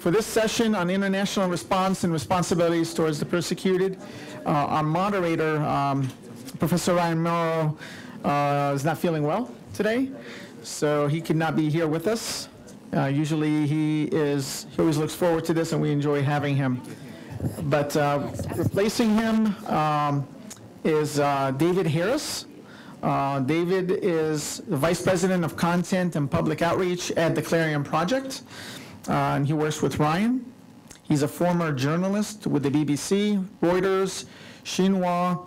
For this session on international response and responsibilities towards the persecuted, our moderator, Professor Ryan Morrow, is not feeling well today, so he could not be here with us. Usually he always looks forward to this, and we enjoy having him. But replacing him is David Harris. David is the Vice President of Content and Public Outreach at the Clarion Project, and he works with Ryan. He's a former journalist with the BBC, Reuters, Xinhua,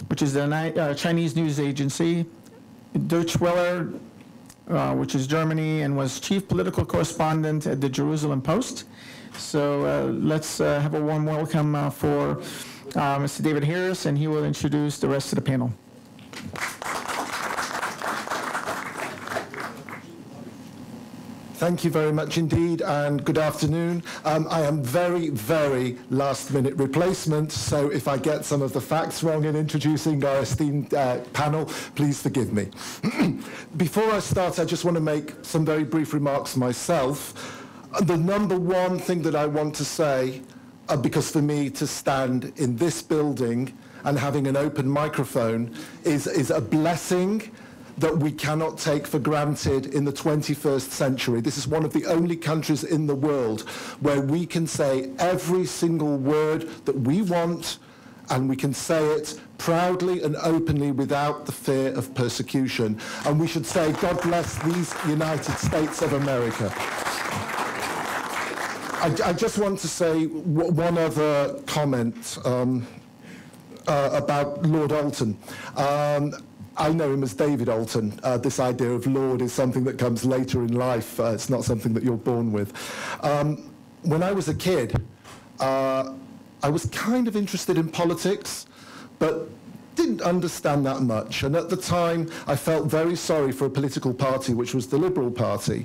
which is the Chinese news agency, Deutsche Welle, which is Germany, and was chief political correspondent at the Jerusalem Post. So let's have a warm welcome for Mr. David Harris, and he will introduce the rest of the panel. Thank you very much indeed, and good afternoon. I am very, very last-minute replacement, so if I get some of the facts wrong in introducing our esteemed panel, please forgive me. Before I start, I just want to make some very brief remarks myself. The number one thing that I want to say, because for me to stand in this building and having an open microphone is a blessing that we cannot take for granted in the 21st century. This is one of the only countries in the world where we can say every single word that we want, and we can say it proudly and openly without the fear of persecution. And we should say, God bless these United States of America. I just want to say one other comment about Lord Alton. I know him as David Alton. This idea of Lord is something that comes later in life. It's not something that you're born with. When I was a kid, I was kind of interested in politics, but didn't understand that much. And at the time, I felt very sorry for a political party, which was the Liberal Party,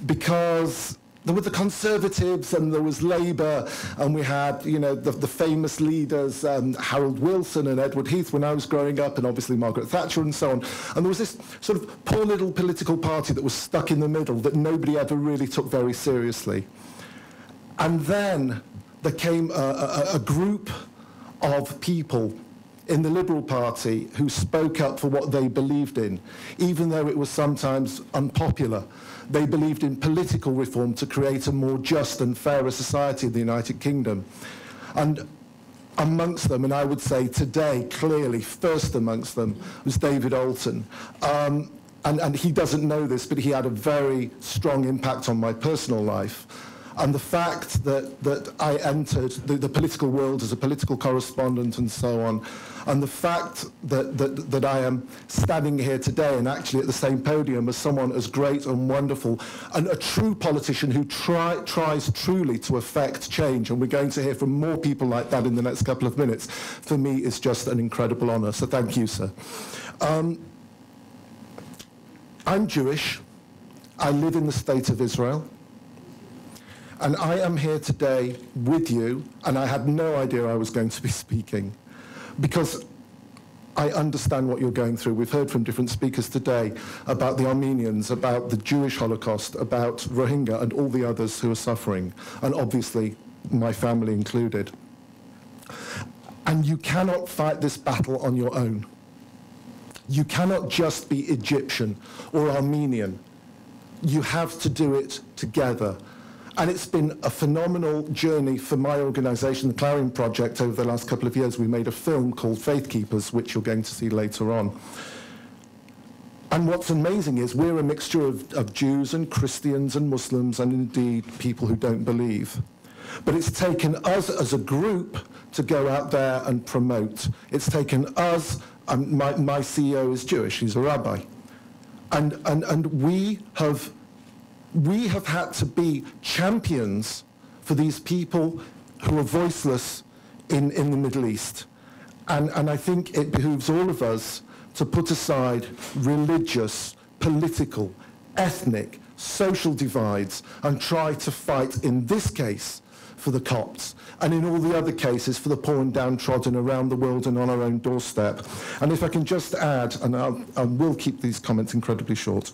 because there were the Conservatives and there was Labour, and we had, you know, the famous leaders, Harold Wilson and Edward Heath when I was growing up, and obviously Margaret Thatcher and so on. And there was this sort of poor little political party that was stuck in the middle that nobody ever really took very seriously. And then there came a group of people in the Liberal Party who spoke up for what they believed in, even though it was sometimes unpopular. They believed in political reform to create a more just and fairer society in the United Kingdom. And amongst them, and I would say today, clearly, first amongst them, was David Alton. And he doesn't know this, but he had a very strong impact on my personal life. And the fact that I entered the political world as a political correspondent and so on, and the fact that I am standing here today and actually at the same podium as someone as great and wonderful and a true politician who tries truly to affect change, and we're going to hear from more people like that in the next couple of minutes, for me is just an incredible honor. So thank you, sir. I'm Jewish. I live in the State of Israel. And I am here today with you, and I had no idea I was going to be speaking, because I understand what you're going through. We've heard from different speakers today about the Armenians, about the Jewish Holocaust, about Rohingya and all the others who are suffering, and obviously my family included. And you cannot fight this battle on your own. You cannot just be Egyptian or Armenian. You have to do it together. And it's been a phenomenal journey for my organization, the Clarion Project. Over the last couple of years, we made a film called Faith Keepers, which you're going to see later on. And what's amazing is we're a mixture of Jews and Christians and Muslims and indeed people who don't believe. But it's taken us as a group to go out there and promote. It's taken us, my CEO is Jewish, he's a rabbi. And we have had to be champions for these people who are voiceless in the Middle East. And I think it behooves all of us to put aside religious, political, ethnic, social divides and try to fight, in this case, for the Copts, and in all the other cases for the poor and downtrodden around the world and on our own doorstep. And if I can just add, and I will keep these comments incredibly short,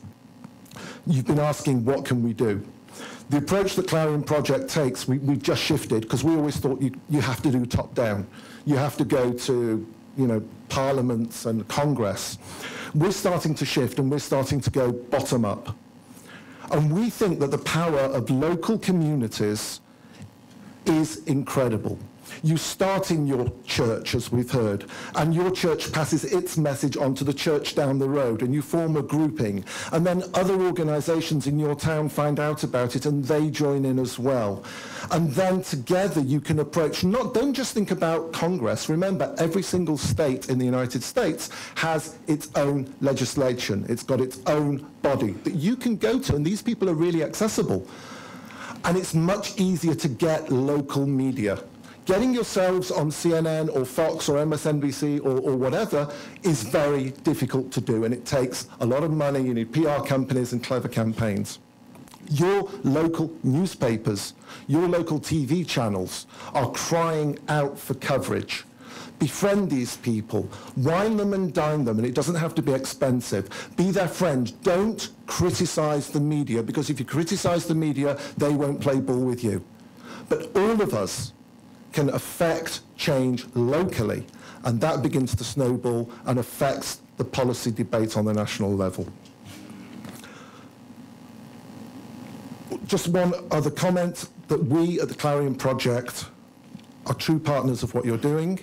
you've been asking, what can we do? The approach that Clarion Project takes, we've just shifted, because we always thought you have to do top-down. You have to go to, parliaments and Congress. We're starting to shift, and we're starting to go bottom-up. And we think that the power of local communities is incredible. You start in your church, as we've heard, and your church passes its message on to the church down the road, and you form a grouping. And then other organizations in your town find out about it, and they join in as well. And then together you can approach, don't just think about Congress. Remember, every single state in the United States has its own legislation. It's got its own body that you can go to, and these people are really accessible. And it's much easier to get local media. Getting yourselves on CNN or Fox or MSNBC or whatever is very difficult to do, and it takes a lot of money. You need PR companies and clever campaigns. Your local newspapers, your local TV channels are crying out for coverage. Befriend these people, wine them and dine them, and it doesn't have to be expensive. Be their friend. Don't criticize the media, because if you criticize the media, they won't play ball with you. But all of us can affect change locally, and that begins to snowball and affects the policy debate on the national level. Just one other comment, that we at the Clarion Project are true partners of what you're doing.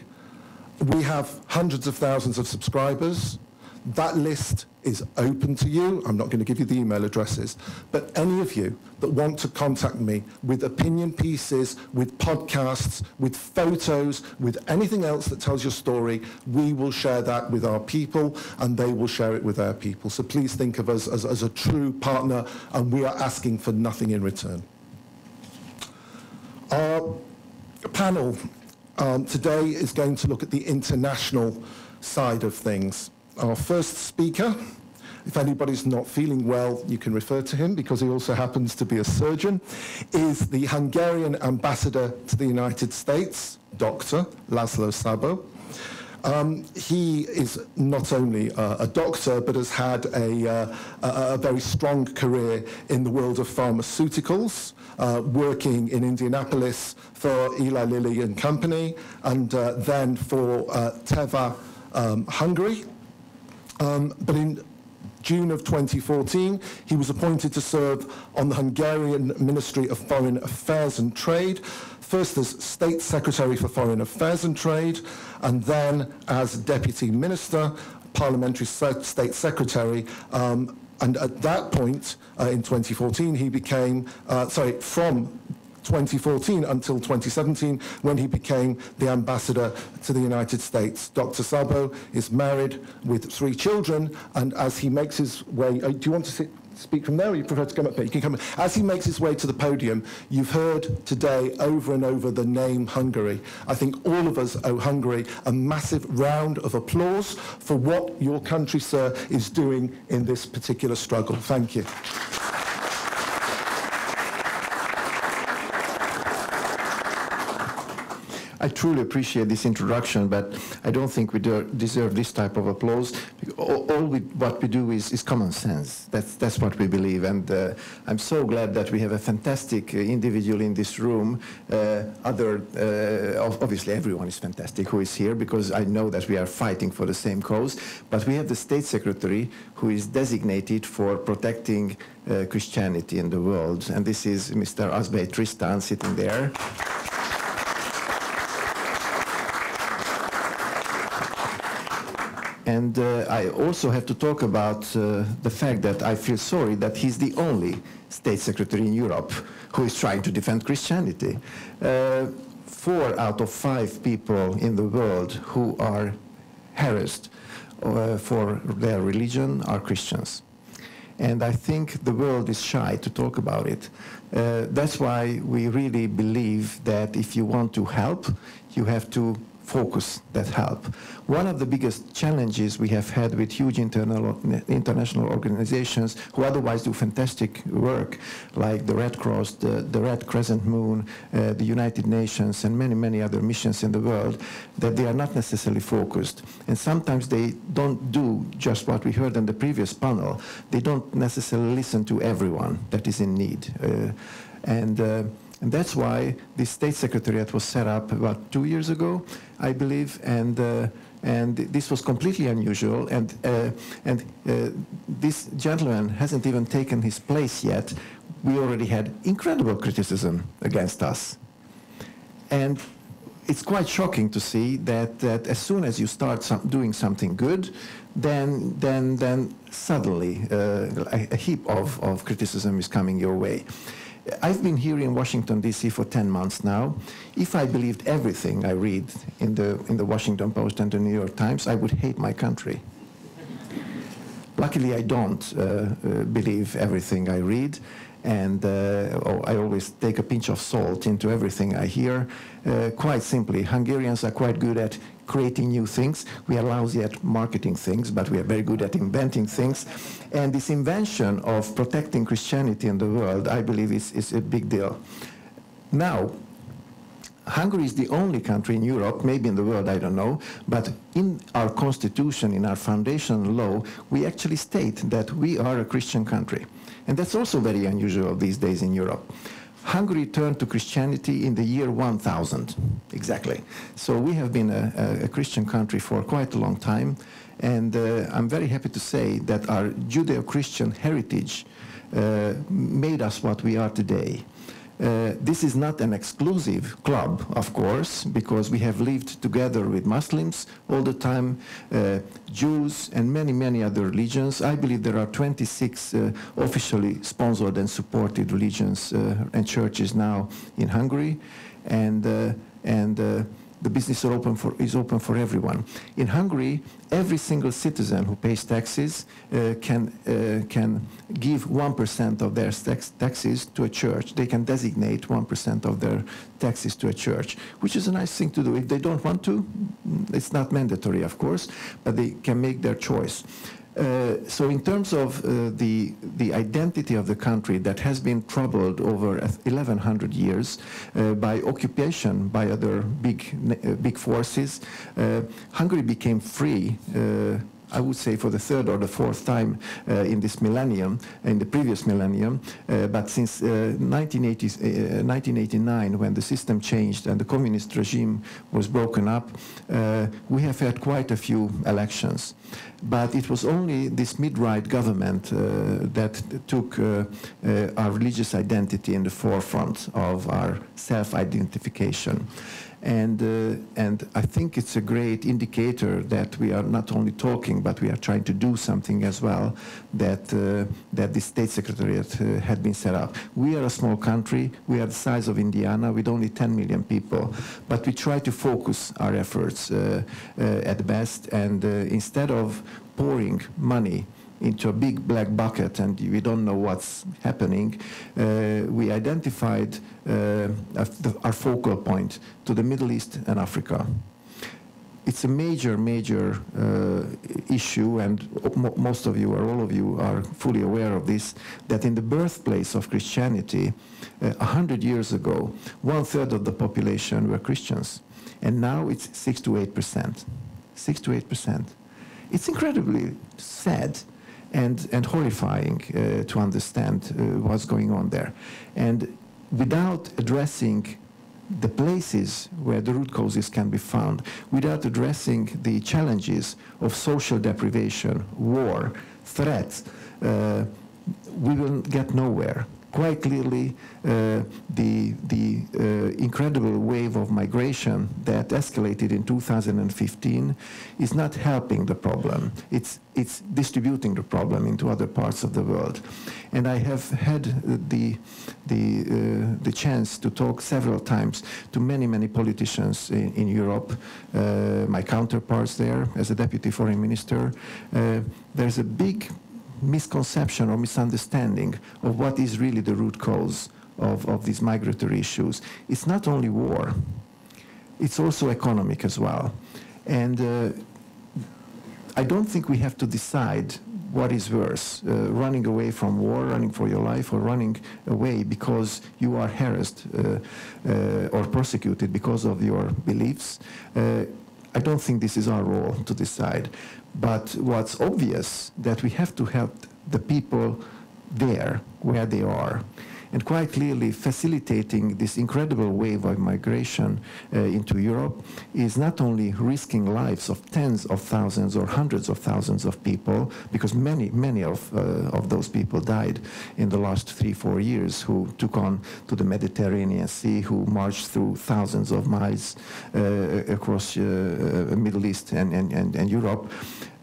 We have hundreds of thousands of subscribers. That list is open to you. I'm not going to give you the email addresses, but any of you that want to contact me with opinion pieces, with podcasts, with photos, with anything else that tells your story, we will share that with our people, and they will share it with their people. So please think of us as a true partner, and we are asking for nothing in return. Our panel today is going to look at the international side of things. Our first speaker, if anybody's not feeling well, you can refer to him because he also happens to be a surgeon, is the Hungarian ambassador to the United States, Dr. László Szabó. He is not only a doctor, but has had a very strong career in the world of pharmaceuticals, working in Indianapolis for Eli Lilly and Company, and then for Teva, Hungary. But in June of 2014, he was appointed to serve on the Hungarian Ministry of Foreign Affairs and Trade, first as State Secretary for Foreign Affairs and Trade, and then as Deputy Minister, Parliamentary State Secretary. And at that point, in 2014, he became, from 2014 until 2017, when he became the ambassador to the United States. Dr. Szabó is married with 3 children, and as he makes his way, do you want to speak from there, or you prefer to come up here? You can come. As he makes his way to the podium, you've heard today over and over the name Hungary. I think all of us owe Hungary a massive round of applause for what your country, sir, is doing in this particular struggle. Thank you. I truly appreciate this introduction, but I don't think we deserve this type of applause. What we do is common sense. That's what we believe, and I'm so glad that we have a fantastic individual in this room. Obviously everyone is fantastic who is here, because I know that we are fighting for the same cause, but we have the State Secretary who is designated for protecting Christianity in the world, and this is Mr. Asbej Tristan sitting there. And I also have to talk about the fact that I feel sorry that he's the only state secretary in Europe who is trying to defend Christianity. 4 out of 5 people in the world who are harassed for their religion are Christians. And I think the world is shy to talk about it. That's why we really believe that if you want to help, you have to focus that help. One of the biggest challenges we have had with huge international organizations who otherwise do fantastic work, like the Red Cross, the Red Crescent Moon, the United Nations, and many, many other missions in the world, that they are not necessarily focused. And sometimes they don't do just what we heard in the previous panel. They don't necessarily listen to everyone that is in need. And that's why the State Secretariat was set up about 2 years ago, I believe, and this was completely unusual. And this gentleman hasn't even taken his place yet. We already had incredible criticism against us, and it's quite shocking to see that as soon as you start doing something good, then suddenly a heap of criticism is coming your way. I've been here in Washington, D.C. for 10 months now. If I believed everything I read in the Washington Post and the New York Times, I would hate my country. Luckily, I don't believe everything I read, and I always take a pinch of salt into everything I hear. Quite simply, Hungarians are quite good at creating new things. We are lousy at marketing things, but we are very good at inventing things. And this invention of protecting Christianity in the world, I believe, is a big deal. Now, Hungary is the only country in Europe, maybe in the world, I don't know, but in our constitution, in our foundational law, we actually state that we are a Christian country. And that's also very unusual these days in Europe. Hungary turned to Christianity in the year 1000, exactly. So we have been a Christian country for quite a long time, and I'm very happy to say that our Judeo-Christian heritage made us what we are today. This is not an exclusive club, of course, because we have lived together with Muslims all the time, Jews, and many, many other religions. I believe there are 26 officially sponsored and supported religions and churches now in Hungary, and the business is open for everyone. In Hungary, every single citizen who pays taxes can give 1% of their taxes to a church. They can designate 1% of their taxes to a church, which is a nice thing to do. If they don't want to, it's not mandatory, of course, but they can make their choice. So in terms of the identity of the country that has been troubled over 1100 years by occupation by other big forces, Hungary became free, I would say for the third or the fourth time in this millennium, in the previous millennium, but since 1989, when the system changed and the communist regime was broken up, we have had quite a few elections. But it was only this mid-right government that took our religious identity in the forefront of our self-identification. And I think it's a great indicator that we are not only talking, but we are trying to do something as well, that the State Secretariat had been set up. We are a small country. We are the size of Indiana with only 10 million people. But we try to focus our efforts at best. And instead of pouring money into a big black bucket and we don't know what's happening, we identified our focal point to the Middle East and Africa. It's a major, major issue, and most of you or all of you are fully aware of this, that in the birthplace of Christianity, 100 years ago, 1/3 of the population were Christians, and now it's 6 to 8%. 6 to 8%. It's incredibly sad and horrifying to understand what's going on there. And without addressing the places where the root causes can be found, without addressing the challenges of social deprivation, war, threats, we will get nowhere. Quite clearly, the incredible wave of migration that escalated in 2015 is not helping the problem. It's distributing the problem into other parts of the world. And I have had the chance to talk several times to many, many politicians in Europe, my counterparts there as a deputy foreign minister. There's a big misconception or misunderstanding of what is really the root cause of these migratory issues. It's not only war. it's also economic as well. And I don't think we have to decide what is worse, running away from war, running for your life, or running away because you are harassed or persecuted because of your beliefs. I don't think this is our role to decide. But what's obvious, that we have to help the people there, where they are. And quite clearly, facilitating this incredible wave of migration into Europe is not only risking lives of tens of thousands or hundreds of thousands of people, because many of those people died in the last 3-4 years, who took on to the Mediterranean Sea, who marched through thousands of miles across Middle East and Europe.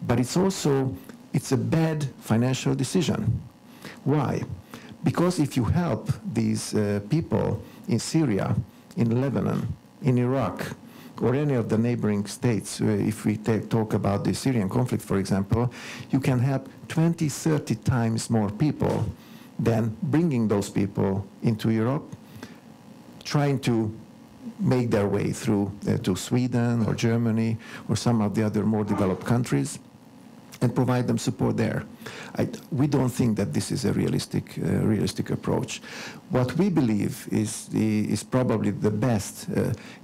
But it's a bad financial decision. Why? Because if you help these people in Syria, in Lebanon, in Iraq, or any of the neighboring states, if we talk about the Syrian conflict, for example, you can help 20, 30 times more people than bringing those people into Europe, trying to make their way through to Sweden or Germany or some of the other more developed countries, and provide them support there. We don't think that this is a realistic approach. What we believe is probably the best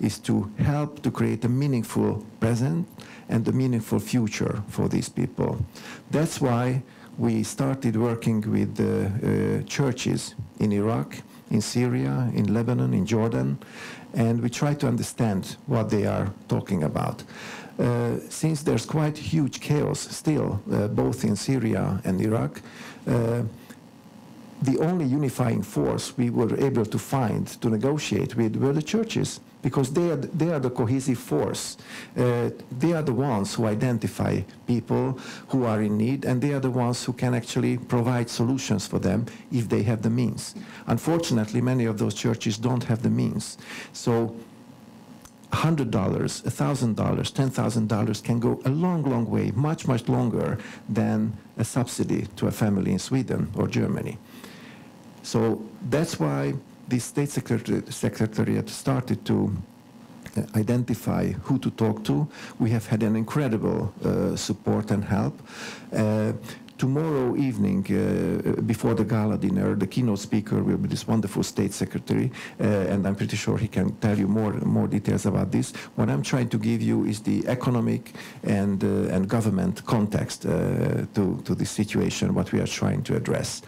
is to help to create a meaningful present and a meaningful future for these people. That's why we started working with churches in Iraq, in Syria, in Lebanon, in Jordan, and we try to understand what they are talking about. Since there's quite huge chaos still, both in Syria and Iraq, the only unifying force we were able to find to negotiate with were the churches, because they are the cohesive force. They are the ones who identify people who are in need, and they are the ones who can actually provide solutions for them if they have the means. Unfortunately, many of those churches don't have the means. So $100, $1,000, $10,000 can go a long way, much longer than a subsidy to a family in Sweden or Germany. So that's why the State Secretariat started to identify who to talk to. We have had an incredible support and help. Tomorrow evening, before the gala dinner, the keynote speaker will be this wonderful State Secretary, and I'm pretty sure he can tell you more details about this. What I'm trying to give you is the economic and government context to this situation, what we are trying to address.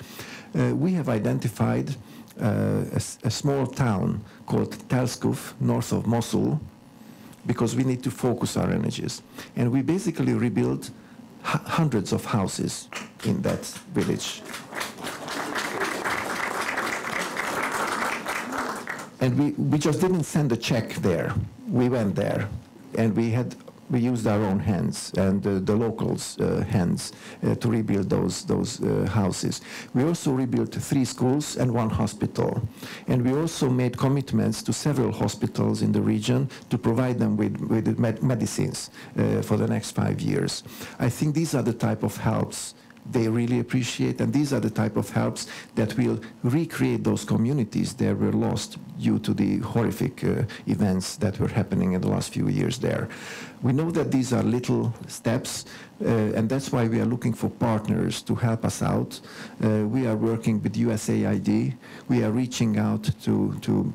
We have identified a small town called Telskuf, north of Mosul, because we need to focus our energies. And we basically rebuilt hundreds of houses in that village. And we just didn't send a check there. We went there, and we used our own hands and the locals' hands to rebuild those houses. We also rebuilt 3 schools and 1 hospital. And we also made commitments to several hospitals in the region to provide them with medicines for the next 5 years. I think these are the type of helps they really appreciate, and these are the type of helps that will recreate those communities that were lost due to the horrific events that were happening in the last few years there. We know that these are little steps, and that's why we are looking for partners to help us out. We are working with USAID. We are reaching out to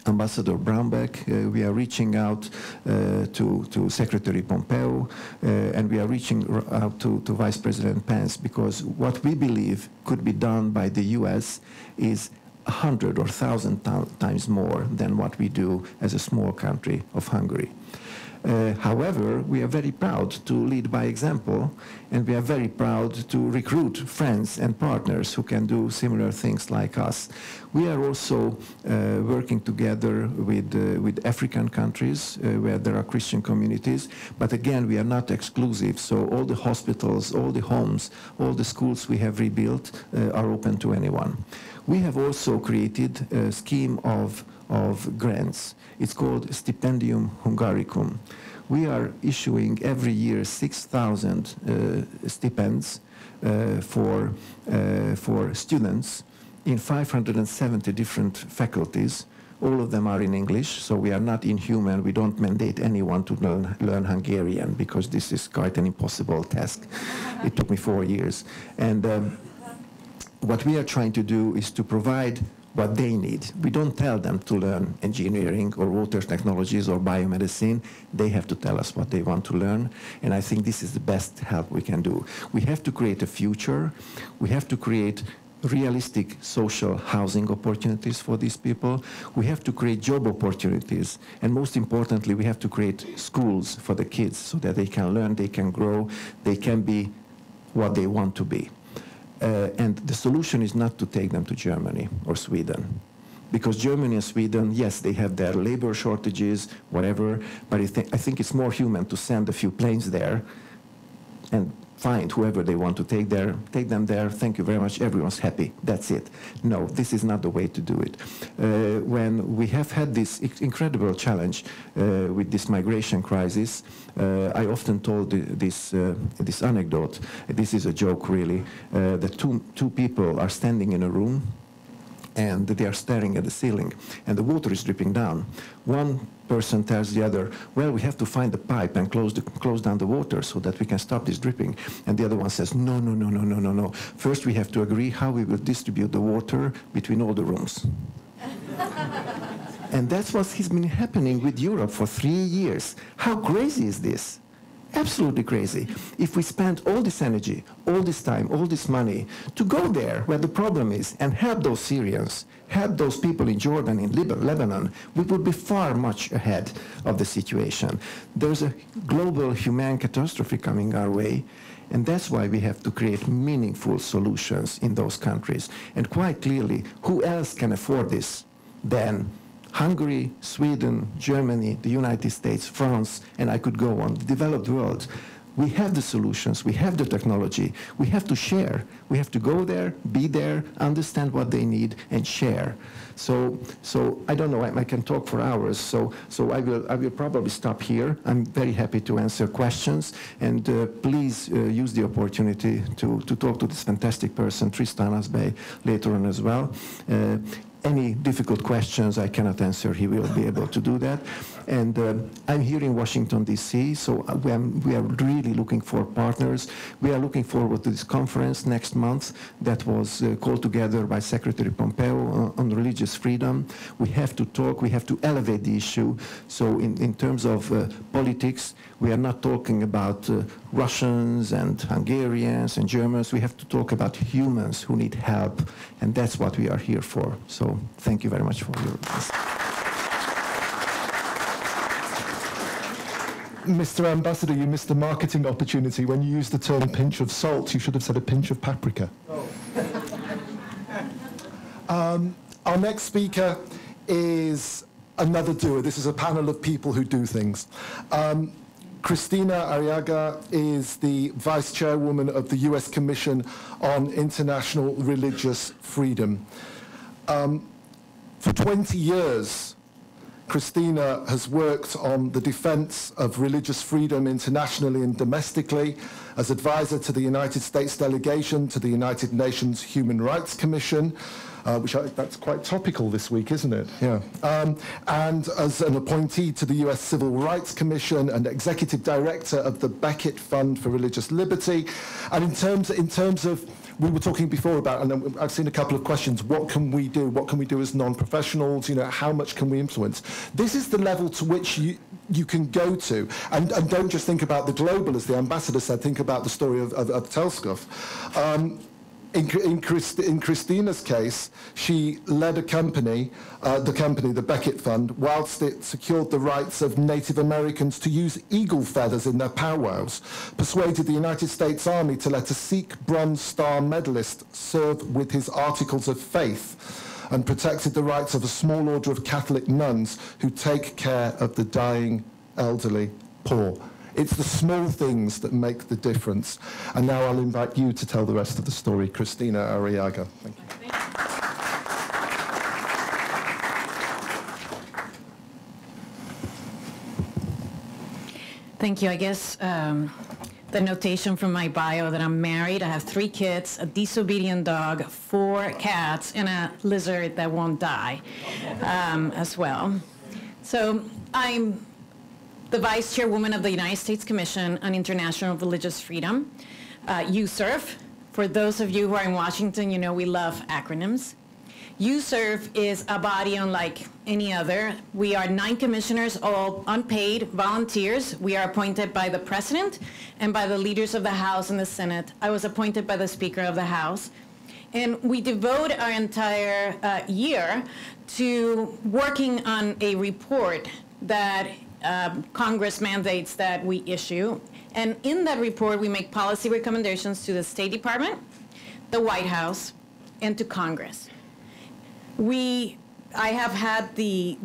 Ambassador Brownback, we are reaching out to Secretary Pompeo, and we are reaching out to Vice President Pence, because what we believe could be done by the US is 100 or 1,000 times more than what we do as a small country of Hungary. However, we are very proud to lead by example, and we are very proud to recruit friends and partners who can do similar things like us. We are also working together with African countries where there are Christian communities, but again, we are not exclusive, so all the hospitals, all the homes, all the schools we have rebuilt are open to anyone. We have also created a scheme of grants. It's called Stipendium Hungaricum. We are issuing every year 6,000 stipends for students in 570 different faculties All of them are in English, so we are not inhuman. We don't mandate anyone to learn Hungarian, because this is quite an impossible task. It took me 4 years. And what we are trying to do is to provide what they need. We don't tell them to learn engineering or water technologies or biomedicine. They have to tell us what they want to learn, and I think this is the best help we can do. We have to create a future. We have to create realistic social housing opportunities for these people. We have to create job opportunities, and most importantly, we have to create schools for the kids so that they can learn, they can grow, they can be what they want to be. And the solution is not to take them to Germany or Sweden, because Germany and Sweden, yes, they have their labor shortages, whatever, but I think it's more human to send a few planes there and find whoever they want to take them there, thank you very much, everyone's happy, that's it. No, this is not the way to do it. When we have had this incredible challenge with this migration crisis, I often told this anecdote. This is a joke, really. That two people are standing in a room, and they are staring at the ceiling, and the water is dripping down. One person tells the other, well, we have to find the pipe and close down the water so that we can stop this dripping. And the other one says, no, no, no, no, no, no, no. First we have to agree how we will distribute the water between all the rooms. And that's what has been happening with Europe for 3 years. How crazy is this? Absolutely crazy. If we spend all this energy, all this time, all this money to go there where the problem is and help those Syrians, help those people in Jordan, in Lebanon, we would be far much ahead of the situation. There's a global human catastrophe coming our way, and that's why we have to create meaningful solutions in those countries. And quite clearly, who else can afford this than Hungary, Sweden, Germany, the United States, France, and I could go on, the developed world. We have the solutions, we have the technology, we have to share. We have to go there, be there, understand what they need, and share. So I don't know, I can talk for hours, so I will probably stop here. I'm very happy to answer questions, and please use the opportunity to talk to this fantastic person, Tristan Asbey, later on as well. Any difficult questions I cannot answer, he will be able to do that. And I'm here in Washington, D.C., so we are really looking for partners. We are looking forward to this conference next month that was called together by Secretary Pompeo on religious freedom. We have to talk, we have to elevate the issue. So in terms of politics, we are not talking about Russians and Hungarians and Germans. We have to talk about humans who need help, and that's what we are here for. So thank you very much for your listening. Mr. Ambassador, you missed the marketing opportunity. When you used the term pinch of salt, you should have said a pinch of paprika. Our next speaker is another doer. This is a panel of people who do things. Kristina Arriaga is the Vice Chairwoman of the US Commission on International Religious Freedom. For 20 years, Kristina has worked on the defense of religious freedom internationally and domestically as advisor to the United States delegation to the United Nations Human Rights Commission, that's quite topical this week, isn't it? Yeah. And as an appointee to the US Civil Rights Commission and executive director of the Beckett Fund for Religious Liberty. And in terms of, we were talking before about, and I've seen a couple of questions, what can we do? What can we do as non-professionals? You know, how much can we influence? This is the level to which you can go to. And don't just think about the global, as the ambassador said, think about the story of Telskov. In Kristina's case, she led a company, the Beckett Fund, whilst it secured the rights of Native Americans to use eagle feathers in their powwows, persuaded the United States Army to let a Sikh Bronze Star medalist serve with his articles of faith, and protected the rights of a small order of Catholic nuns who take care of the dying, elderly, poor. It's the small things that make the difference. And now I'll invite you to tell the rest of the story, Kristina Arriaga. Thank you. Thank you. I guess the notation from my bio that I'm married, I have 3 kids, a disobedient dog, 4 cats, and a lizard that won't die as well. So I'm the Vice Chairwoman of the United States Commission on International Religious Freedom, USERF. For those of you who are in Washington, you know we love acronyms. USERF is a body unlike any other. We are 9 commissioners, all unpaid volunteers. We are appointed by the President and by the leaders of the House and the Senate. I was appointed by the Speaker of the House. And we devote our entire year to working on a report that Congress mandates that we issue. And in that report, we make policy recommendations to the State Department, the White House, and to Congress. I have had the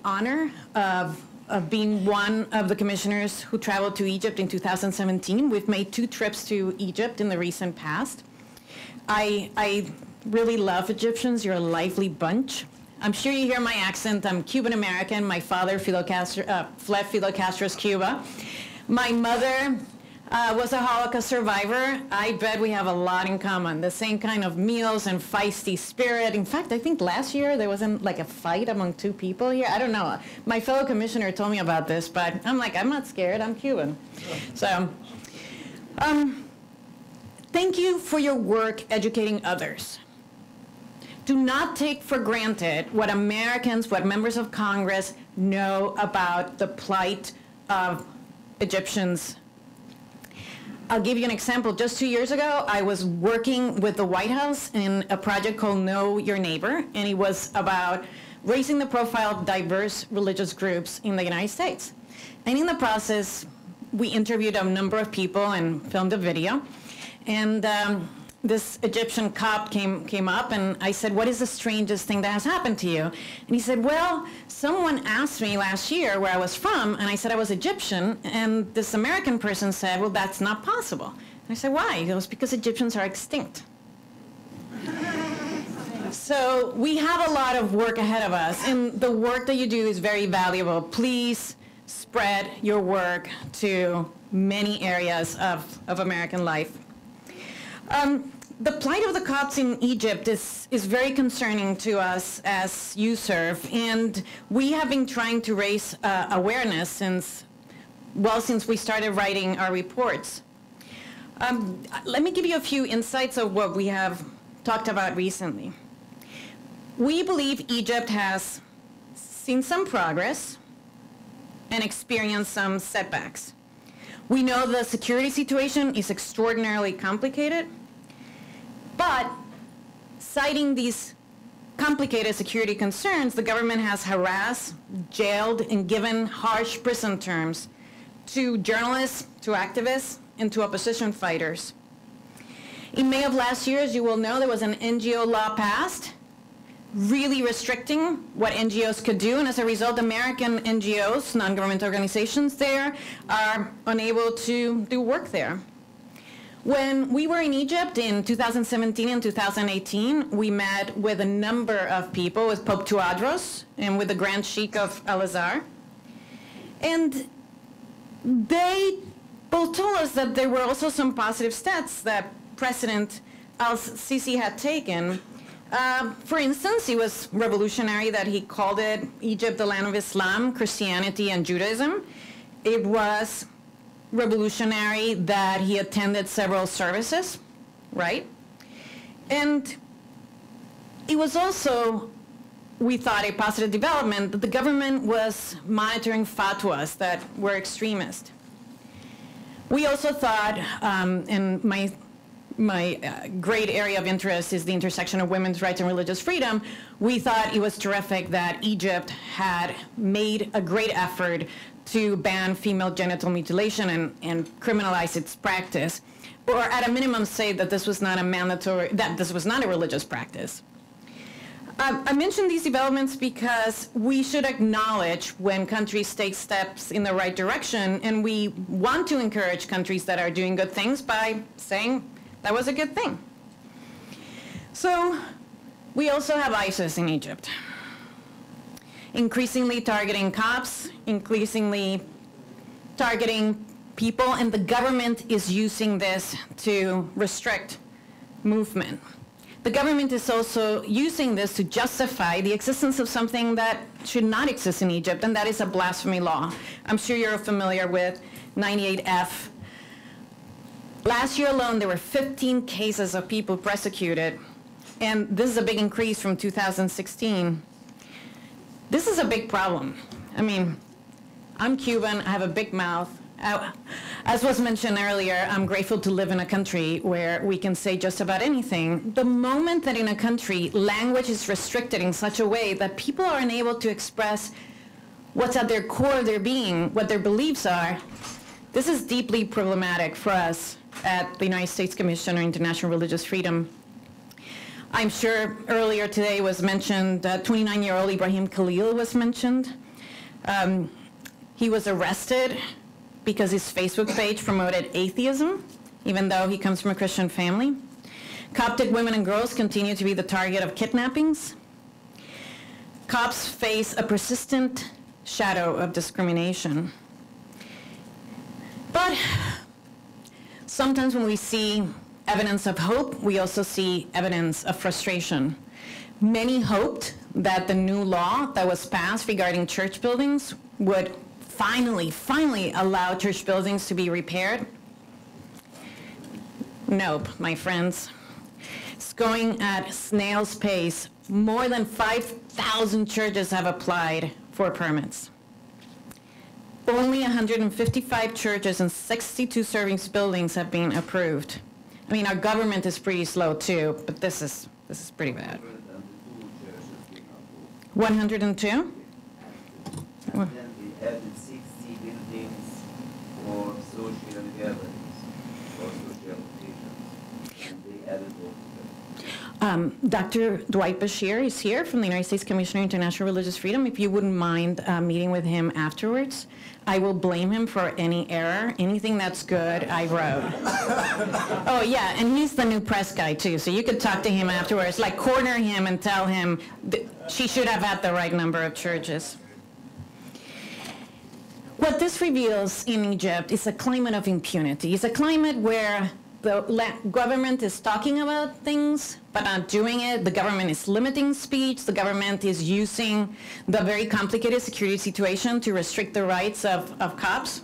honor of being one of the commissioners who traveled to Egypt in 2017. We've made 2 trips to Egypt in the recent past. I really love Egyptians. You're a lively bunch. I'm sure you hear my accent. I'm Cuban-American. My father fled Fidel Castro's Cuba. My mother was a Holocaust survivor. I bet we have a lot in common. The same kind of meals and feisty spirit. In fact, I think last year there wasn't like a fight among 2 people here. I don't know. My fellow commissioner told me about this, but I'm like, I'm not scared. I'm Cuban. So, thank you for your work educating others. Do not take for granted what Americans, what members of Congress know about the plight of Egyptians. I'll give you an example. Just 2 years ago, I was working with the White House in a project called Know Your Neighbor, and it was about raising the profile of diverse religious groups in the United States. And in the process, we interviewed a number of people and filmed a video. And this Egyptian cop came up, and I said, what is the strangest thing that has happened to you? And he said, well, someone asked me last year where I was from, and I said I was Egyptian, and this American person said, well, that's not possible. And I said, why? He goes, because Egyptians are extinct. So we have a lot of work ahead of us, and the work that you do is very valuable. Please spread your work to many areas of American life. The plight of the Copts in Egypt is very concerning to us as USERF, and we have been trying to raise awareness since we started writing our reports. Let me give you a few insights of what we have talked about recently. We believe Egypt has seen some progress and experienced some setbacks. We know the security situation is extraordinarily complicated, but citing these complicated security concerns, the government has harassed, jailed, and given harsh prison terms to journalists, to activists, and to opposition fighters. In May of last year, as you will know, there was an NGO law passed really restricting what NGOs could do, and as a result, American NGOs, non-government organizations there, are unable to do work there. When we were in Egypt in 2017 and 2018, we met with a number of people, with Pope Tewodros and with the Grand Sheikh of Al-Azhar, and they both told us that there were also some positive steps that President al-Sisi had taken. For instance, it was revolutionary that he called Egypt the land of Islam, Christianity, and Judaism. It was revolutionary that he attended several services, right? And it was also, we thought, a positive development that the government was monitoring fatwas that were extremist. We also thought, and my great area of interest is the intersection of women's rights and religious freedom, we thought it was terrific that Egypt had made a great effort to ban female genital mutilation and criminalize its practice, or at a minimum say that this was not a religious practice. I mention these developments because we should acknowledge when countries take steps in the right direction, and we want to encourage countries that are doing good things by saying that was a good thing. So we also have ISIS in Egypt, increasingly targeting Copts, increasingly targeting people, and the government is using this to restrict movement. The government is also using this to justify the existence of something that should not exist in Egypt, and that is a blasphemy law. I'm sure you're familiar with 98F. Last year alone, there were 15 cases of people persecuted, and this is a big increase from 2016. This is a big problem. I mean, I'm Cuban, I have a big mouth. As was mentioned earlier, I'm grateful to live in a country where we can say just about anything. The moment that in a country, language is restricted in such a way that people are unable to express what's at their core of their being, what their beliefs are, this is deeply problematic for us at the United States Commission on International Religious Freedom. I'm sure earlier today was mentioned that 29-year-old Ibrahim Khalil was mentioned. He was arrested because his Facebook page promoted atheism, even though he comes from a Christian family. Coptic women and girls continue to be the target of kidnappings. Copts face a persistent shadow of discrimination. But sometimes when we see evidence of hope, we also see evidence of frustration. Many hoped that the new law that was passed regarding church buildings would finally allow church buildings to be repaired. Nope, my friends. It's going at snail's pace. More than 5,000 churches have applied for permits. Only 155 churches and 62 service buildings have been approved. I mean, our government is pretty slow too, but this is pretty bad. 102? And then we added 60 buildings for social gatherings, for social occasions, and they added all of them. Dr. Dwight Bashir is here from the United States Commission on International Religious Freedom. If you wouldn't mind meeting with him afterwards, I will blame him for any error. Anything that's good, I wrote. Oh, yeah, and he's the new press guy, too, so you could talk to him afterwards, like corner him and tell him she should have had the right number of churches. What this reveals in Egypt is a climate of impunity. It's a climate where the government is talking about things, but not doing it. The government is limiting speech. The government is using the very complicated security situation to restrict the rights of Copts.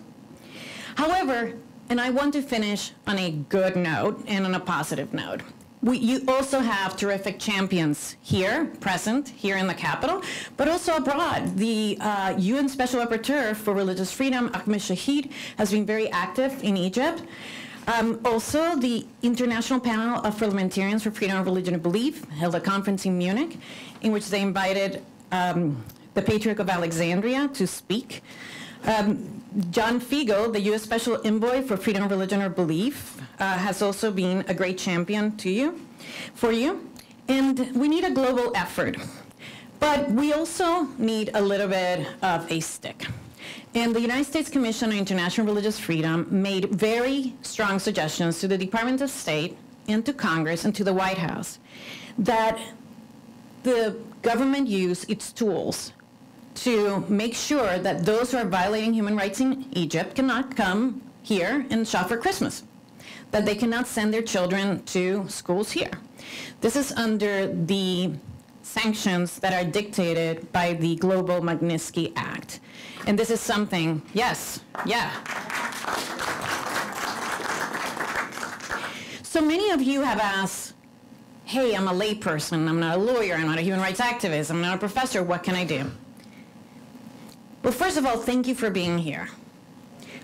However, and I want to finish on a good note and on a positive note. You also have terrific champions here, present, here in the capital, but also abroad. The UN Special Rapporteur for Religious Freedom, Ahmed Shahid, has been very active in Egypt. Also, the International Panel of Parliamentarians for Freedom of Religion and Belief held a conference in Munich in which they invited the Patriarch of Alexandria to speak. John Figo, the U.S. Special Envoy for Freedom of Religion or Belief, has also been a great champion for you. And we need a global effort. But we also need a little bit of a stick. And the United States Commission on International Religious Freedom made very strong suggestions to the Department of State and to Congress and to the White House that the government use its tools to make sure that those who are violating human rights in Egypt cannot come here and shop for Christmas, that they cannot send their children to schools here. This is under the sanctions that are dictated by the Global Magnitsky Act. And this is something, yes, yeah. So many of you have asked, hey, I'm a layperson, I'm not a lawyer, I'm not a human rights activist, I'm not a professor, what can I do? Well, first of all, thank you for being here.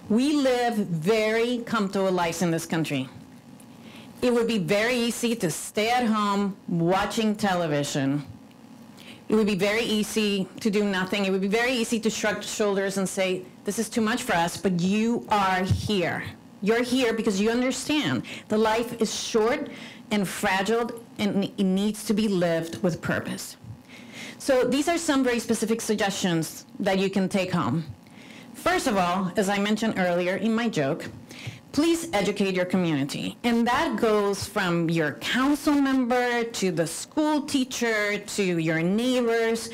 We live very comfortable lives in this country. It would be very easy to stay at home watching television. It would be very easy to do nothing. It would be very easy to shrug shoulders and say, this is too much for us, but you are here. You're here because you understand the life is short and fragile, and it needs to be lived with purpose. So these are some very specific suggestions that you can take home. First of all, as I mentioned earlier in my joke, please educate your community. And that goes from your council member to the school teacher to your neighbors.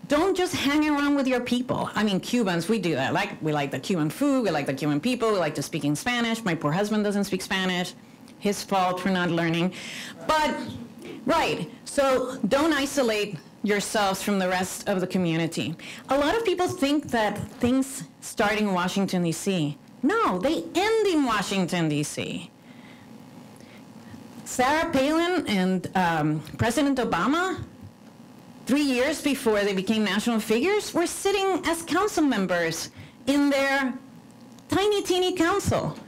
don't just hang around with your people. I mean, Cubans, we do that. We like the Cuban food, we like the Cuban people, we like to speak in Spanish. My poor husband doesn't speak Spanish. His fault for not learning. But, right, so don't isolate yourselves from the rest of the community. A lot of people think that things start in Washington, D.C. No, they end in Washington, D.C. Sarah Palin and President Obama, 3 years before they became national figures, were sitting as council members in their tiny, teeny council.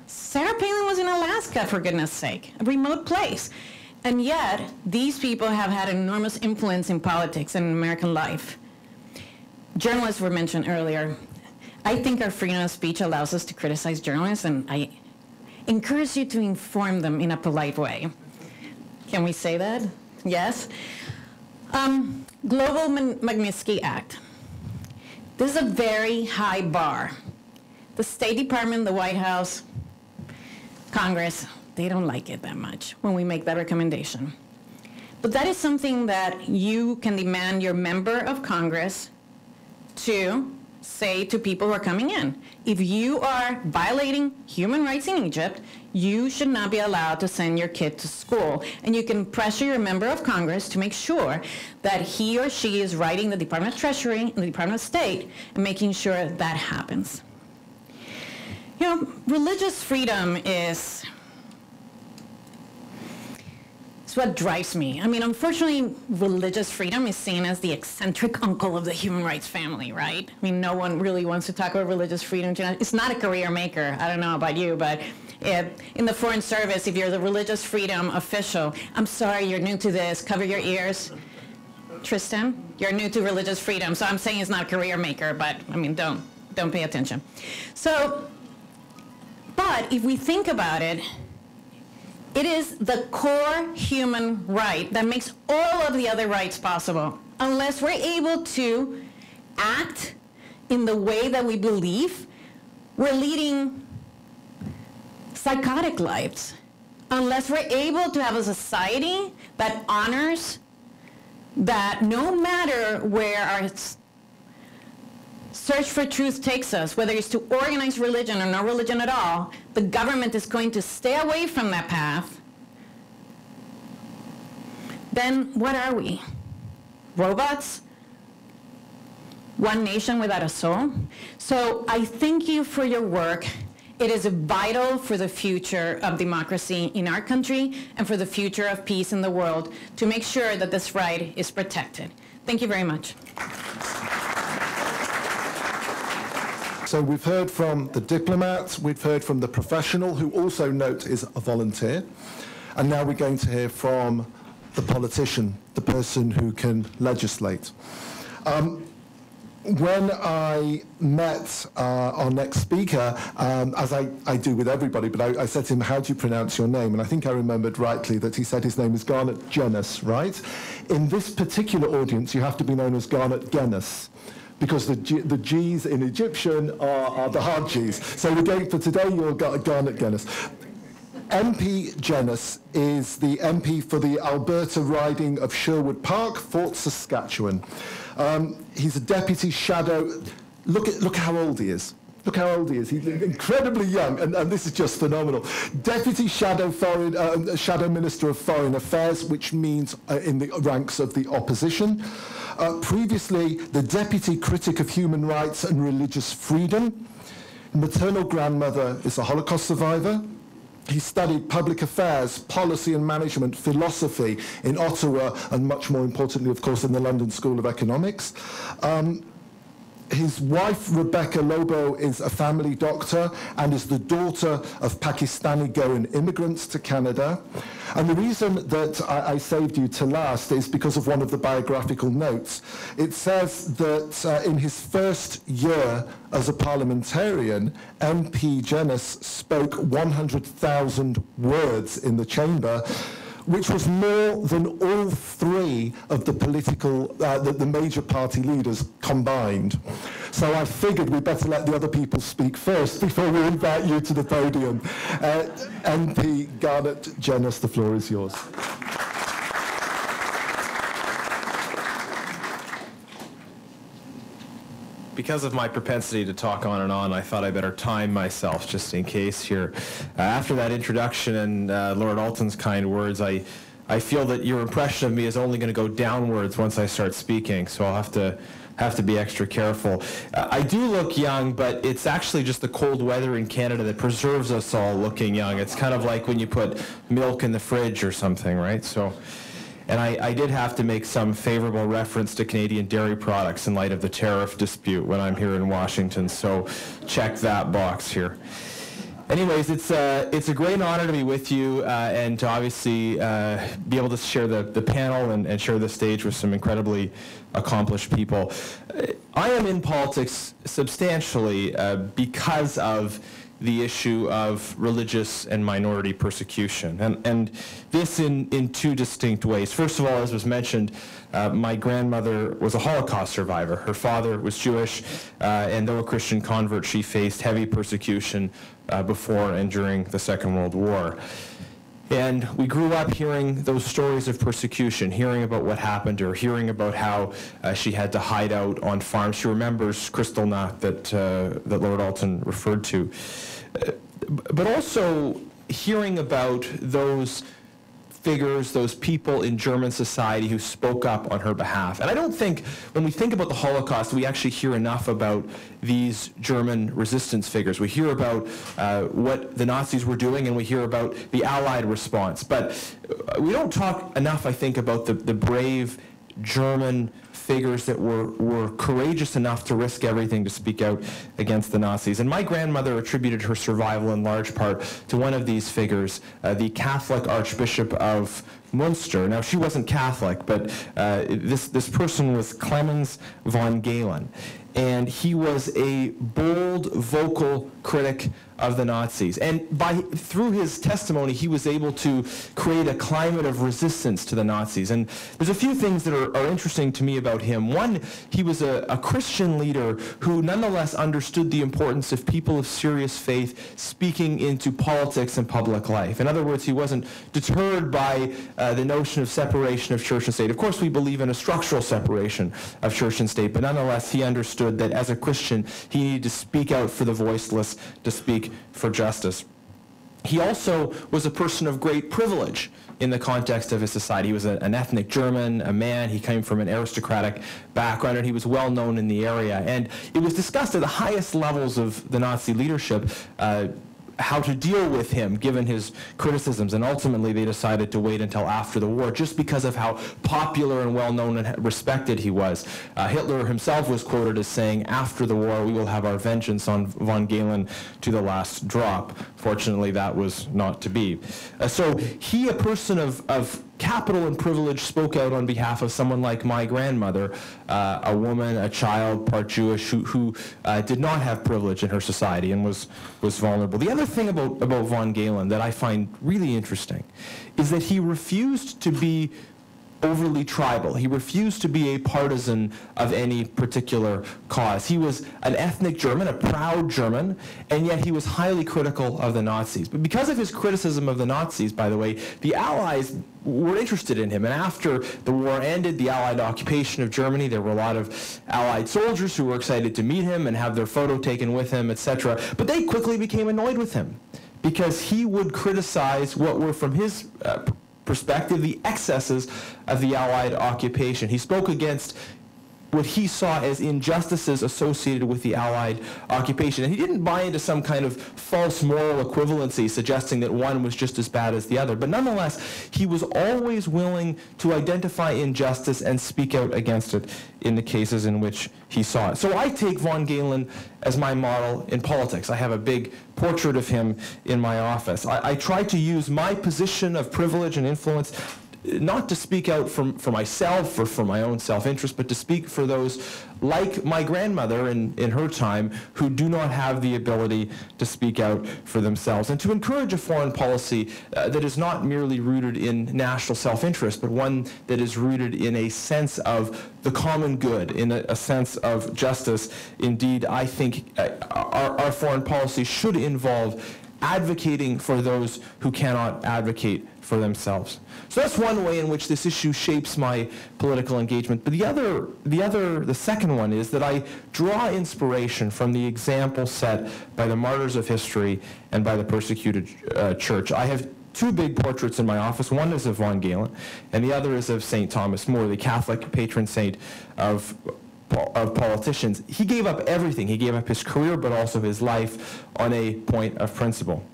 Sarah Palin was in Alaska, for goodness sake, a remote place. And yet, these people have had enormous influence in politics and in American life. Journalists were mentioned earlier. I think our freedom of speech allows us to criticize journalists, and I encourage you to inform them in a polite way. Can we say that? Yes? Global Magnitsky Act. This is a very high bar. The State Department, the White House, Congress, they don't like it that much when we make that recommendation. But that is something that you can demand your member of Congress to say to people who are coming in. If you are violating human rights in Egypt, you should not be allowed to send your kid to school. And you can pressure your member of Congress to make sure that he or she is writing the Department of Treasury and the Department of State and making sure that happens. You know, religious freedom is what drives me. I mean, unfortunately, religious freedom is seen as the eccentric uncle of the human rights family, right? I mean, no one really wants to talk about religious freedom. It's not a career maker. I don't know about you, but in the Foreign Service, if you're the religious freedom official, I'm sorry, you're new to this, cover your ears. Tristan, you're new to religious freedom, so I'm saying it's not a career maker, but I mean, don't pay attention. So, but if we think about it, it is the core human right that makes all of the other rights possible. Unless we're able to act in the way that we believe, we're leading psychotic lives. Unless we're able to have a society that honors that no matter where our search for truth takes us, whether it's to organized religion or no religion at all, the government is going to stay away from that path, then what are we? Robots? One nation without a soul? So I thank you for your work. It is vital for the future of democracy in our country and for the future of peace in the world to make sure that this right is protected. Thank you very much. So we've heard from the diplomat, we've heard from the professional, who also note is a volunteer, and now we're going to hear from the politician, the person who can legislate. When I met our next speaker, as I do with everybody, but I said to him, how do you pronounce your name? And I think I remembered rightly that he said his name is Garnett Genuis, right? In this particular audience, you have to be known as Garnett Genuis, because the G's in Egyptian are the hard G's. So we're going, for today, you're Garnett Genuis. MP Genuis is the MP for the Alberta riding of Sherwood Park, Fort Saskatchewan. He's a deputy shadow. Look how old he is. Look how old he is. He's incredibly young, and this is just phenomenal. Deputy Shadow Minister of Foreign Affairs, which means in the ranks of the opposition. Previously, the Deputy Critic of Human Rights and Religious Freedom. Maternal grandmother is a Holocaust survivor. He studied public affairs, policy and management, philosophy in Ottawa, and much more importantly, of course, in the London School of Economics. His wife, Rebecca Lobo, is a family doctor and is the daughter of Pakistani Goan immigrants to Canada. And the reason that I saved you to last is because of one of the biographical notes. It says that in his first year as a parliamentarian, MP Genuis spoke 100,000 words in the chamber, which was more than all three of the political, the major party leaders combined. So I figured we'd better let the other people speak first before we invite you to the podium. MP Garnett Genuis, the floor is yours. because of my propensity to talk on and on, I thought I better time myself just in case here. After that introduction and Lord Alton's kind words, I feel that your impression of me is only going to go downwards once I start speaking, so I'll have to be extra careful. I do look young, but it's actually just the cold weather in Canada that preserves us all looking young. It's kind of like when you put milk in the fridge or something, right? So. And I did have to make some favorable reference to Canadian dairy products in light of the tariff dispute when I'm here in Washington, so check that box here. Anyways, it's a great honor to be with you and to obviously be able to share the panel and share the stage with some incredibly accomplished people. I am in politics substantially because of the issue of religious and minority persecution, and this in two distinct ways. First of all, as was mentioned, my grandmother was a Holocaust survivor. Her father was Jewish, and though a Christian convert, she faced heavy persecution before and during the Second World War. And we grew up hearing those stories of persecution, hearing about what happened to her, hearing about how she had to hide out on farms. She remembers Kristallnacht that Lord Alton referred to. But also hearing about those figures, those people in German society who spoke up on her behalf. And I don't think, when we think about the Holocaust, we actually hear enough about these German resistance figures. We hear about what the Nazis were doing, and we hear about the Allied response. But we don't talk enough, I think, about the brave German figures that were courageous enough to risk everything to speak out against the Nazis. And my grandmother attributed her survival in large part to one of these figures, the Catholic Archbishop of Munster. Now, she wasn't Catholic, but this person was Clemens von Galen. And he was a bold, vocal critic of the Nazis. And through his testimony, he was able to create a climate of resistance to the Nazis. And there's a few things that are interesting to me about him. One, he was a Christian leader who nonetheless understood the importance of people of serious faith speaking into politics and public life. In other words, he wasn't deterred by the notion of separation of church and state. Of course, we believe in a structural separation of church and state, but nonetheless, he understood that as a Christian, he needed to speak out for the voiceless, to speak for justice. He also was a person of great privilege in the context of his society. He was an ethnic German, a man. He came from an aristocratic background, and he was well known in the area. And it was discussed at the highest levels of the Nazi leadership how to deal with him, given his criticisms. And ultimately, they decided to wait until after the war, just because of how popular and well-known and respected he was. Hitler himself was quoted as saying, "After the war, we will have our vengeance on von Galen to the last drop." Fortunately, that was not to be. So he, a person of capital and privilege, spoke out on behalf of someone like my grandmother, a woman, a child, part Jewish, who did not have privilege in her society and was vulnerable. The other thing about von Galen that I find really interesting is that he refused to be overly tribal. He refused to be a partisan of any particular cause. He was an ethnic German, a proud German, and yet he was highly critical of the Nazis. But because of his criticism of the Nazis, by the way, the Allies were interested in him. And after the war ended, the Allied occupation of Germany, there were a lot of Allied soldiers who were excited to meet him and have their photo taken with him, etc. But they quickly became annoyed with him because he would criticize what were, from his perspective, the excesses of the Allied occupation. He spoke against what he saw as injustices associated with the Allied occupation. And he didn't buy into some kind of false moral equivalency suggesting that one was just as bad as the other. But nonetheless, he was always willing to identify injustice and speak out against it in the cases in which he saw it. So I take von Galen as my model in politics. I have a big portrait of him in my office. I try to use my position of privilege and influence not to speak out for myself or for my own self-interest, but to speak for those like my grandmother in her time who do not have the ability to speak out for themselves, and to encourage a foreign policy that is not merely rooted in national self-interest, but one that is rooted in a sense of the common good, in a sense of justice. Indeed, I think our foreign policy should involve advocating for those who cannot advocate for themselves. So that's one way in which this issue shapes my political engagement. But the second one is that I draw inspiration from the example set by the martyrs of history and by the persecuted church. I have two big portraits in my office. One is of von Galen, and the other is of St. Thomas More, the Catholic patron saint of politicians. He gave up everything. He gave up his career, but also his life on a point of principle.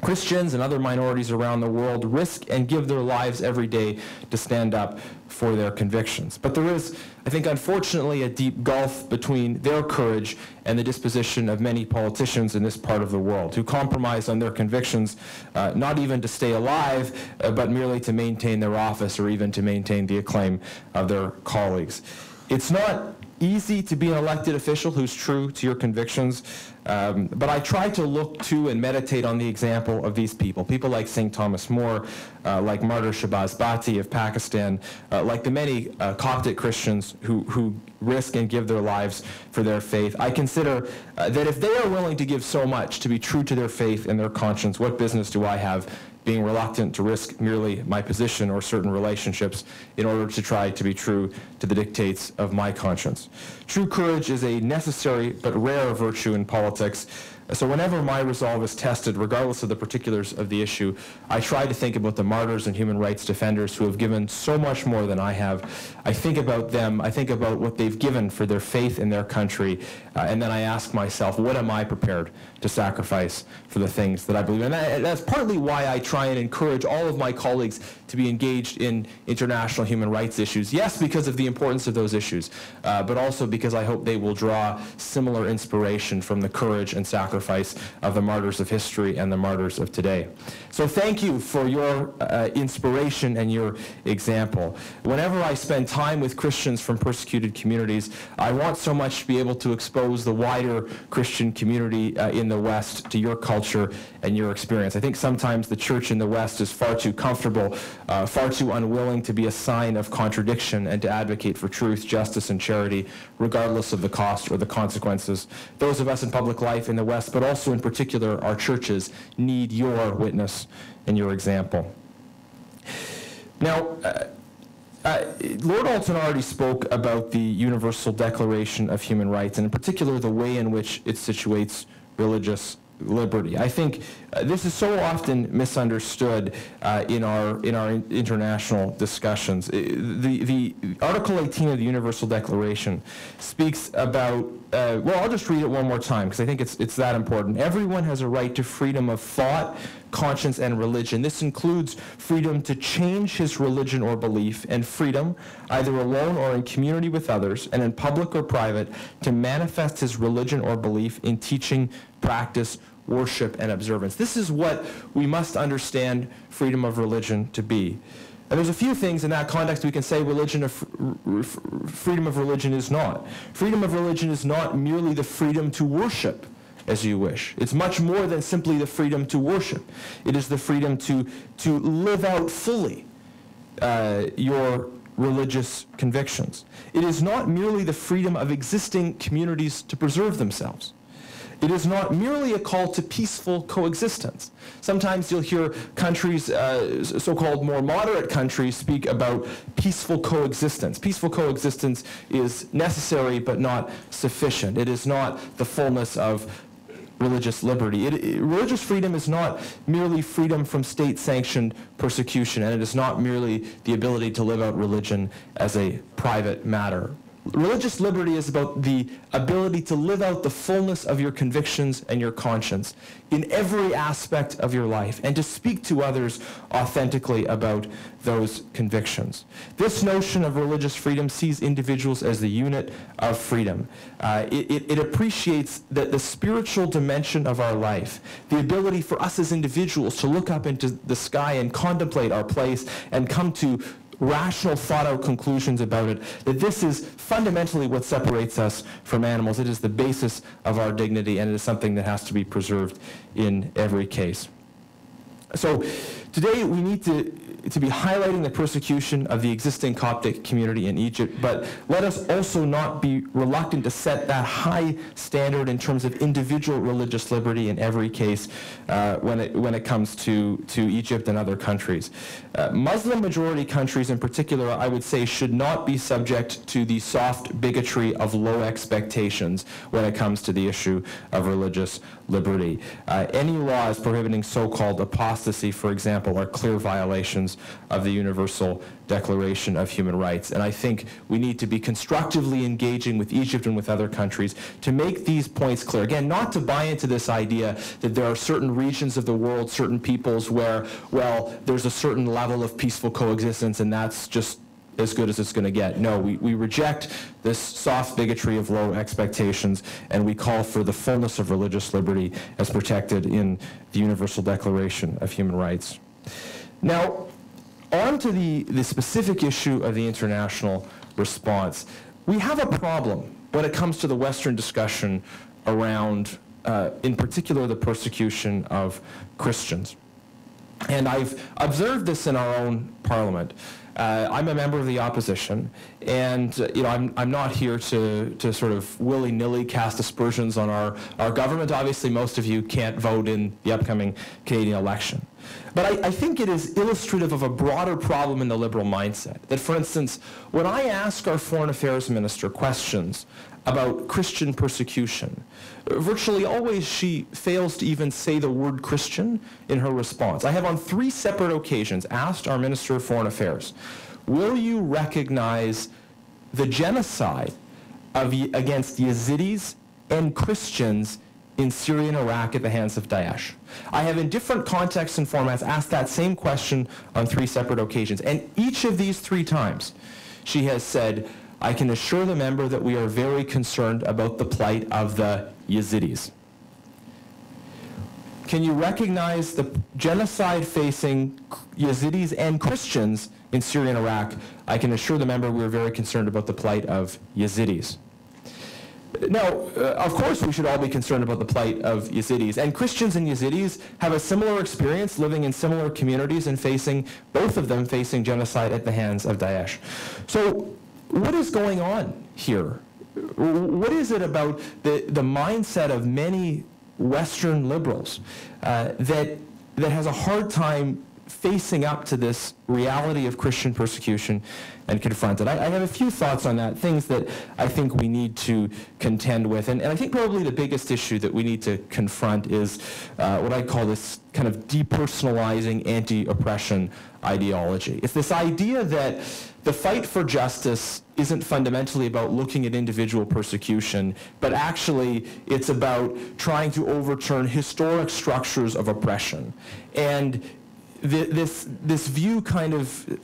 Christians and other minorities around the world risk and give their lives every day to stand up for their convictions. But there is, I think, unfortunately, a deep gulf between their courage and the disposition of many politicians in this part of the world who compromise on their convictions, not even to stay alive, but merely to maintain their office or even to maintain the acclaim of their colleagues. It's not easy to be an elected official who's true to your convictions, but I try to look to and meditate on the example of these people like St. Thomas More, like Martyr Shahbaz Bhatti of Pakistan, like the many Coptic Christians who risk and give their lives for their faith. I consider that if they are willing to give so much to be true to their faith and their conscience, what business do I have being reluctant to risk merely my position or certain relationships in order to try to be true to the dictates of my conscience? True courage is a necessary but rare virtue in politics. So whenever my resolve is tested, regardless of the particulars of the issue, I try to think about the martyrs and human rights defenders who have given so much more than I have. I think about them, I think about what they've given for their faith in their country, and then I ask myself, what am I prepared to sacrifice for the things that I believe in? And that's partly why I try and encourage all of my colleagues to be engaged in international human rights issues. Yes, because of the importance of those issues, but also because I hope they will draw similar inspiration from the courage and sacrifice of the martyrs of history and the martyrs of today. So thank you for your inspiration and your example. Whenever I spend time with Christians from persecuted communities, I want so much to be able to expose the wider Christian community in the West to your culture and your experience. I think sometimes the church in the West is far too comfortable, far too unwilling to be a sign of contradiction and to advocate for truth, justice, and charity, regardless of the cost or the consequences. Those of us in public life in the West, but also in particular our churches, need your witness and your example. Now, Lord Alton already spoke about the Universal Declaration of Human Rights, and in particular the way in which it situates religious liberty. I think this is so often misunderstood in our international discussions. The Article 18 of the Universal Declaration speaks about, well, I'll just read it one more time because I think it's that important. Everyone has a right to freedom of thought, conscience, and religion. This includes freedom to change his religion or belief, and freedom, either alone or in community with others, and in public or private, to manifest his religion or belief in teaching, practice, worship, and observance. This is what we must understand freedom of religion to be. And there's a few things in that context we can say freedom of religion is not. Freedom of religion is not merely the freedom to worship as you wish. It's much more than simply the freedom to worship. It is the freedom to live out fully your religious convictions. It is not merely the freedom of existing communities to preserve themselves. It is not merely a call to peaceful coexistence. Sometimes you'll hear countries, so-called more moderate countries, speak about peaceful coexistence. Peaceful coexistence is necessary but not sufficient. It is not the fullness of religious liberty. Religious freedom is not merely freedom from state-sanctioned persecution, and it is not merely the ability to live out religion as a private matter. Religious liberty is about the ability to live out the fullness of your convictions and your conscience in every aspect of your life, and to speak to others authentically about those convictions. This notion of religious freedom sees individuals as the unit of freedom. It appreciates the spiritual dimension of our life, the ability for us as individuals to look up into the sky and contemplate our place and come to rational, thought-out conclusions about it, that this is fundamentally what separates us from animals. It is the basis of our dignity, and it is something that has to be preserved in every case. So today we need to highlighting the persecution of the existing Coptic community in Egypt, but let us also not be reluctant to set that high standard in terms of individual religious liberty in every case when it comes to Egypt and other countries. Muslim majority countries in particular, I would say, should not be subject to the soft bigotry of low expectations when it comes to the issue of religious liberty. Any laws prohibiting so-called apostasy, for example, are clear violations of the Universal Declaration of Human Rights. And I think we need to be constructively engaging with Egypt and with other countries to make these points clear. Again, not to buy into this idea that there are certain regions of the world, certain peoples where, well, there's a certain level of peaceful coexistence and that's just as good as it's going to get. No, we reject this soft bigotry of low expectations, and we call for the fullness of religious liberty as protected in the Universal Declaration of Human Rights. Now, on to the specific issue of the international response. We have a problem when it comes to the Western discussion around, in particular, the persecution of Christians. And I've observed this in our own parliament. I'm a member of the opposition, and I'm not here to sort of willy-nilly cast aspersions on our government. Obviously, most of you can't vote in the upcoming Canadian election. But I think it is illustrative of a broader problem in the liberal mindset. That, for instance, when I ask our Foreign Affairs Minister questions about Christian persecution, virtually always she fails to even say the word Christian in her response. I have on 3 separate occasions asked our Minister of Foreign Affairs, will you recognize the genocide against Yazidis and Christians in Syria and Iraq at the hands of Daesh? I have in different contexts and formats asked that same question on 3 separate occasions. And each of these 3 times she has said, I can assure the member that we are very concerned about the plight of the Yazidis. Can you recognize the genocide facing Yazidis and Christians in Syria and Iraq? I can assure the member we are very concerned about the plight of Yazidis. Now, of course, we should all be concerned about the plight of Yazidis. And Christians and Yazidis have a similar experience living in similar communities and both of them facing genocide at the hands of Daesh. So, what is going on here? What is it about the mindset of many Western liberals that has a hard time facing up to this reality of Christian persecution and confront it? I have a few thoughts on that, things that I think we need to contend with. And I think probably the biggest issue that we need to confront is what I call this kind of depersonalizing anti-oppression ideology. It's this idea that the fight for justice isn't fundamentally about looking at individual persecution, but actually it's about trying to overturn historic structures of oppression. And this view kind of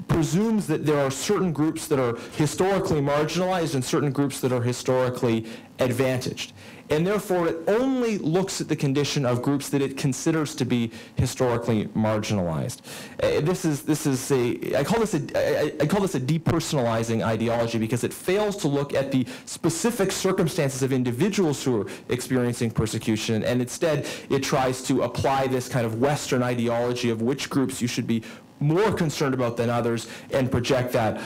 presumes that there are certain groups that are historically marginalized and certain groups that are historically advantaged. And therefore, it only looks at the condition of groups that it considers to be historically marginalized. I call this a depersonalizing ideology because it fails to look at the specific circumstances of individuals who are experiencing persecution, and instead it tries to apply this kind of Western ideology of which groups you should be more concerned about than others and project that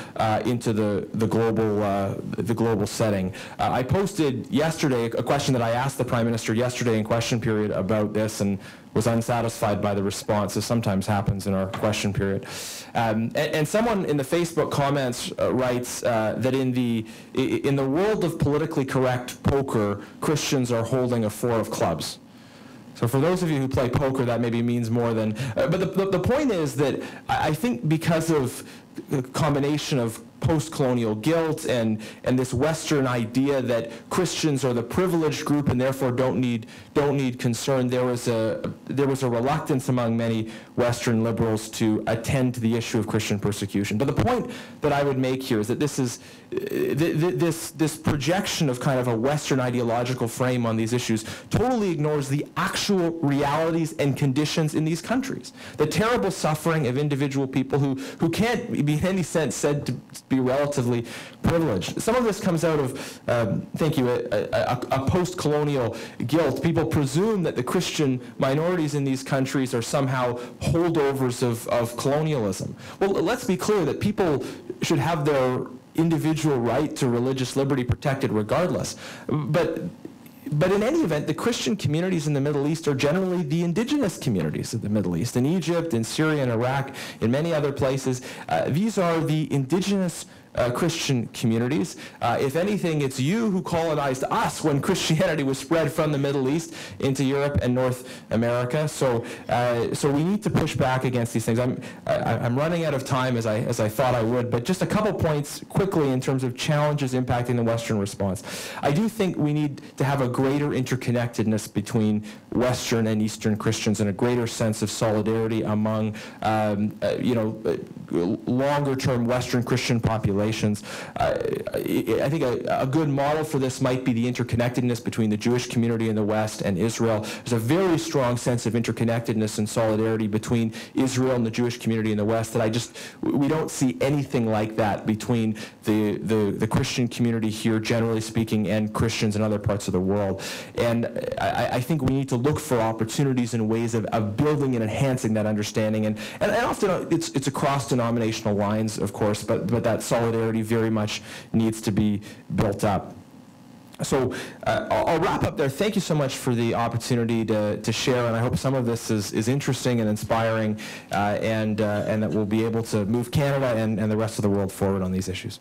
into the global setting. I posted yesterday a question that I asked the Prime Minister yesterday in question period about this and was unsatisfied by the response, as sometimes happens in our question period. And someone in the Facebook comments writes that in the world of politically correct poker, Christians are holding a 4 of clubs. So for those of you who play poker, that maybe means more than... but the point is that I think because of the combination of post-colonial guilt and this Western idea that Christians are the privileged group and therefore don't need concern, there was a reluctance among many Western liberals to attend to the issue of Christian persecution. But the point that I would make here is that this projection of kind of a Western ideological frame on these issues totally ignores the actual realities and conditions in these countries. The terrible suffering of individual people who can't be in any sense said to be relatively privileged. Some of this comes out of, thank you, a post-colonial guilt. People presume that the Christian minorities in these countries are somehow holdovers of colonialism. Well, let's be clear that people should have their individual right to religious liberty protected regardless. But in any event, the Christian communities in the Middle East are generally the indigenous communities of the Middle East. In Egypt, in Syria, in Iraq, in many other places, these are the indigenous Christian communities. If anything, it's you who colonized us when Christianity was spread from the Middle East into Europe and North America. So we need to push back against these things. I'm running out of time as I thought I would, but just a couple points quickly in terms of challenges impacting the Western response. I do think we need to have a greater interconnectedness between Western and Eastern Christians and a greater sense of solidarity among longer-term Western Christian populations. I think a good model for this might be the interconnectedness between the Jewish community in the West and Israel. There's a very strong sense of interconnectedness and solidarity between Israel and the Jewish community in the West that we don't see anything like that between the Christian community here, generally speaking, and Christians in other parts of the world. And I think we need to look for opportunities and ways of building and enhancing that understanding. And often it's across denominational lines, of course, but that solidarity very much needs to be built up. So I'll wrap up there. Thank you so much for the opportunity to share, and I hope some of this is interesting and inspiring, and that we'll be able to move Canada and the rest of the world forward on these issues.